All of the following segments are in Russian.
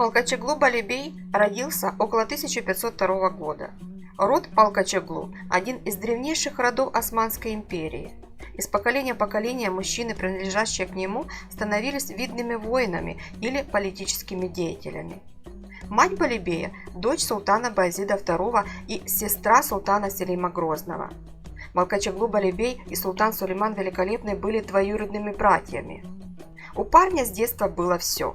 Малкачеглу Балибей родился около 1502 года. Род Малкачеглу – один из древнейших родов Османской империи. Из поколения в поколение мужчины, принадлежащие к нему, становились видными воинами или политическими деятелями. Мать Балибея – дочь султана Баязида II и сестра султана Селима Грозного. Малкачеглу Балибей и султан Сулейман Великолепный были двоюродными братьями. У парня с детства было все.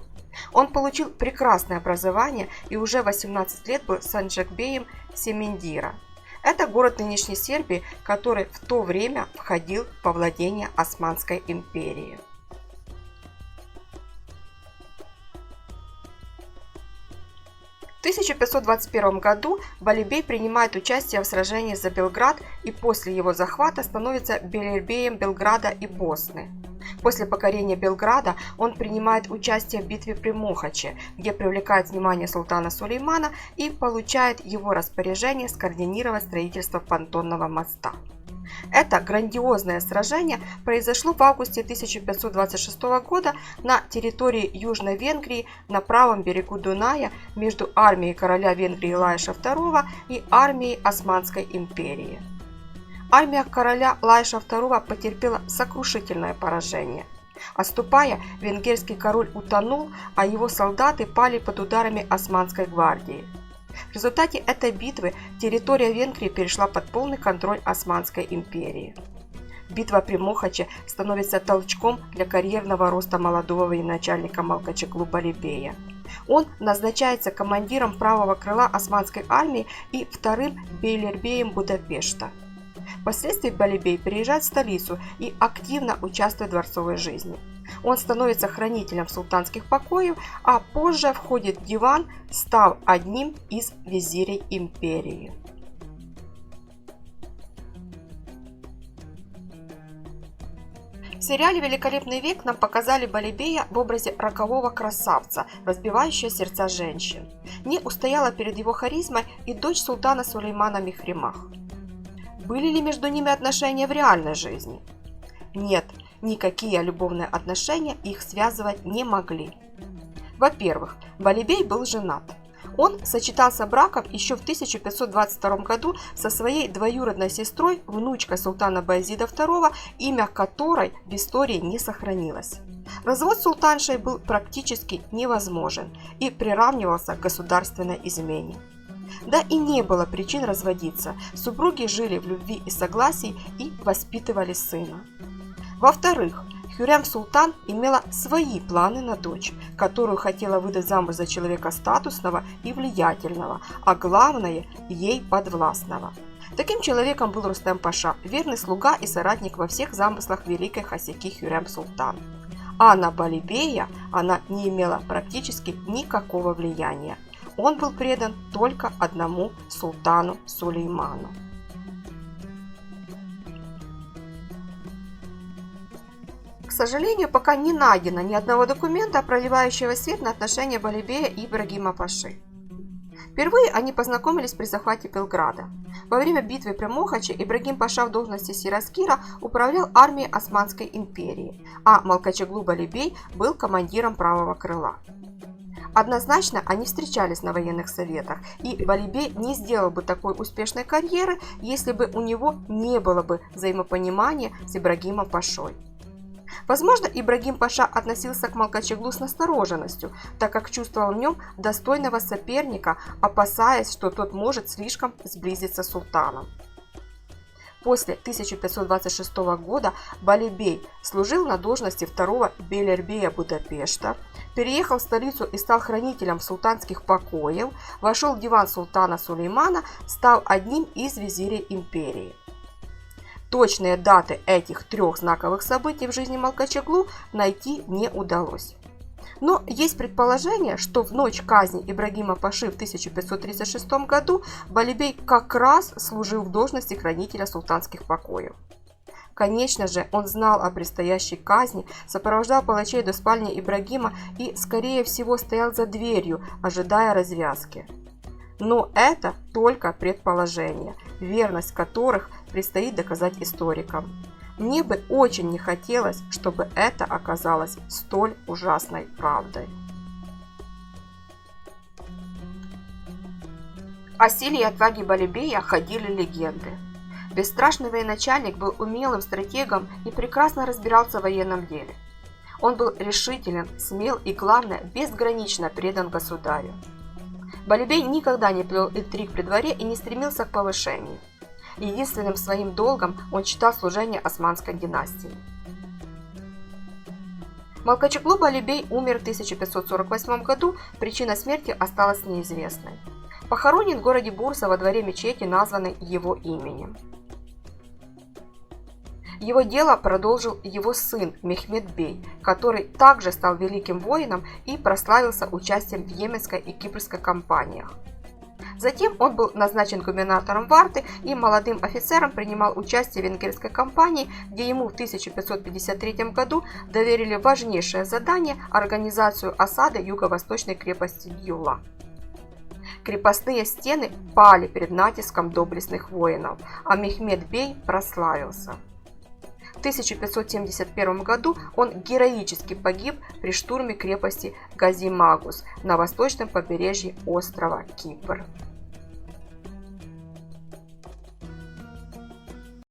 Он получил прекрасное образование и уже в 18 лет был санджакбеем Семендира. Это город нынешней Сербии, который в то время входил во владение Османской империи. В 1521 году Балибей принимает участие в сражении за Белград и после его захвата становится белербеем Белграда и Босны. После покорения Белграда он принимает участие в битве при Мохаче, где привлекает внимание султана Сулеймана и получает его распоряжение скоординировать строительство понтонного моста. Это грандиозное сражение произошло в августе 1526 года на территории Южной Венгрии на правом берегу Дуная между армией короля Венгрии Лаиша II и армией Османской империи. Армия короля Лаиша II потерпела сокрушительное поражение. Отступая, венгерский король утонул, а его солдаты пали под ударами Османской гвардии. В результате этой битвы территория Венгрии перешла под полный контроль Османской империи. Битва при Мохаче становится толчком для карьерного роста молодого военачальника Малкачеглу Балибея. Он назначается командиром правого крыла Османской армии и вторым бейлербеем Будапешта. Впоследствии Балибей переезжает в столицу и активно участвует в дворцовой жизни. Он становится хранителем султанских покоев, а позже входит в диван, став одним из визирей империи. В сериале «Великолепный век» нам показали Балибея в образе рокового красавца, разбивающего сердца женщин. Не устояла перед его харизмой и дочь султана Сулеймана Мехримах. Были ли между ними отношения в реальной жизни? Нет, никакие любовные отношения их связывать не могли. Во-первых, Балибей был женат. Он сочетался браком еще в 1522 году со своей двоюродной сестрой, внучкой султана Баязида II, имя которой в истории не сохранилось. Развод с султаншей был практически невозможен и приравнивался к государственной измене. Да и не было причин разводиться, супруги жили в любви и согласии и воспитывали сына. Во-вторых, Хюррем Султан имела свои планы на дочь, которую хотела выдать замуж за человека статусного и влиятельного, а главное – ей подвластного. Таким человеком был Рустем Паша, верный слуга и соратник во всех замыслах великой хасики Хюррем Султан. А на Балибея она не имела практически никакого влияния. Он был предан только одному султану Сулейману. К сожалению, пока не найдено ни одного документа, проливающего свет на отношения Балибея и Ибрагима Паши. Впервые они познакомились при захвате Белграда. Во время битвы при Мохаче Ибрагим Паша в должности сираскира управлял армией Османской империи, а Малкачеглу Балибей был командиром правого крыла. Однозначно они встречались на военных советах, и Балибей не сделал бы такой успешной карьеры, если бы у него не было бы взаимопонимания с Ибрагимом Пашой. Возможно, Ибрагим Паша относился к Малкачеглу с настороженностью, так как чувствовал в нем достойного соперника, опасаясь, что тот может слишком сблизиться с султаном. После 1526 года Балибей служил на должности второго бейлербея Будапешта, переехал в столицу и стал хранителем султанских покоев, вошел в диван султана Сулеймана, став одним из визирей империи. Точные даты этих трех знаковых событий в жизни Малкачеглу найти не удалось. Но есть предположение, что в ночь казни Ибрагима Паши в 1536 году Балибей как раз служил в должности хранителя султанских покоев. Конечно же, он знал о предстоящей казни, сопровождал палачей до спальни Ибрагима и, скорее всего, стоял за дверью, ожидая развязки. Но это только предположения, верность которых предстоит доказать историкам. Мне бы очень не хотелось, чтобы это оказалось столь ужасной правдой. О силе и отваге Балибея ходили легенды. Бесстрашный военачальник был умелым стратегом и прекрасно разбирался в военном деле. Он был решителен, смел и, главное, безгранично предан государю. Балибей никогда не плел интриг при дворе и не стремился к повышению. Единственным своим долгом он считал служение османской династии. Малкачоглу Балибей умер в 1548 году, причина смерти осталась неизвестной. Похоронен в городе Бурса во дворе мечети, названной его именем. Его дело продолжил его сын Мехмед Бей, который также стал великим воином и прославился участием в Йеменской и Кипрской кампаниях. Затем он был назначен губернатором Варты и молодым офицером принимал участие в венгерской кампании, где ему в 1553 году доверили важнейшее задание – организацию осады юго-восточной крепости Дьюла. Крепостные стены пали перед натиском доблестных воинов, а Мехмед Бей прославился. В 1571 году он героически погиб при штурме крепости Газимагус на восточном побережье острова Кипр.